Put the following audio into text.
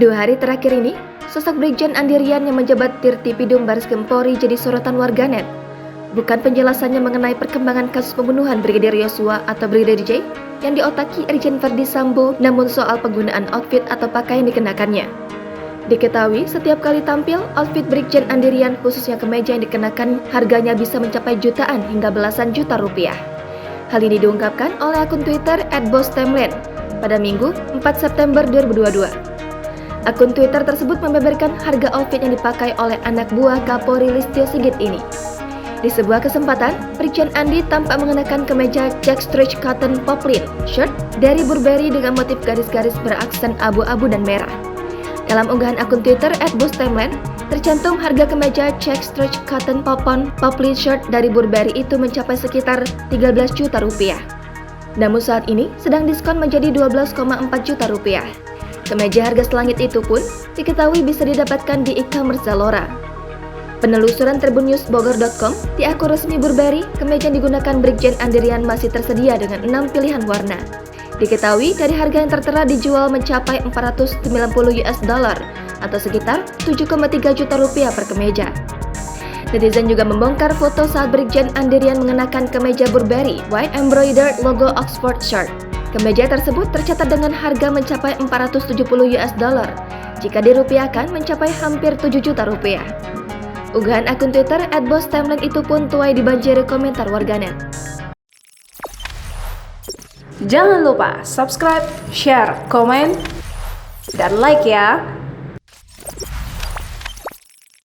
2 hari terakhir ini, sosok Brigjen Andirian yang menjabat Dirtipidum Baris Krim Polri jadi sorotan warganet. Bukan penjelasannya mengenai perkembangan kasus pembunuhan Brigadir Yosua atau Brigadir J yang diotaki Irjen Verdi Sambo, namun soal penggunaan outfit atau pakaian dikenakannya. Diketahui setiap kali tampil, outfit Brigjen Andirian khususnya kemeja yang dikenakan harganya bisa mencapai jutaan hingga belasan juta rupiah. Hal ini diungkapkan oleh akun Twitter @bosstimeline pada Minggu 4 September 2022. Akun Twitter tersebut membeberkan harga outfit yang dipakai oleh anak buah Kapolri Listio Sigit ini. Di sebuah kesempatan, Brigjen Andi tampak mengenakan kemeja check stretch cotton poplin shirt dari Burberry dengan motif garis-garis beraksen abu-abu dan merah. Dalam unggahan akun Twitter @bosstimeline, tercantum harga kemeja check stretch cotton poplin shirt dari Burberry itu mencapai sekitar 13 juta rupiah. Namun saat ini sedang diskon menjadi 12,4 juta rupiah. Kemeja harga selangit itu pun diketahui bisa didapatkan di e-commerce Zalora. Penelusuran tribunnews.bogor.com di akun resmi Burberry, kemeja yang digunakan Brigjen Andirian masih tersedia dengan 6 pilihan warna. Diketahui dari harga yang tertera dijual mencapai $490 atau sekitar 7,3 juta rupiah per kemeja. Netizen juga membongkar foto saat Brigjen Andirian mengenakan kemeja Burberry white embroidered logo Oxford shirt. Kemeja tersebut tercatat dengan harga mencapai $470 jika dirupiahkan mencapai hampir 7 juta rupiah. Unggahan akun Twitter @bosstimeline itu pun tuai dibanjiri komentar warganet. Jangan lupa subscribe, share, komen, dan like ya!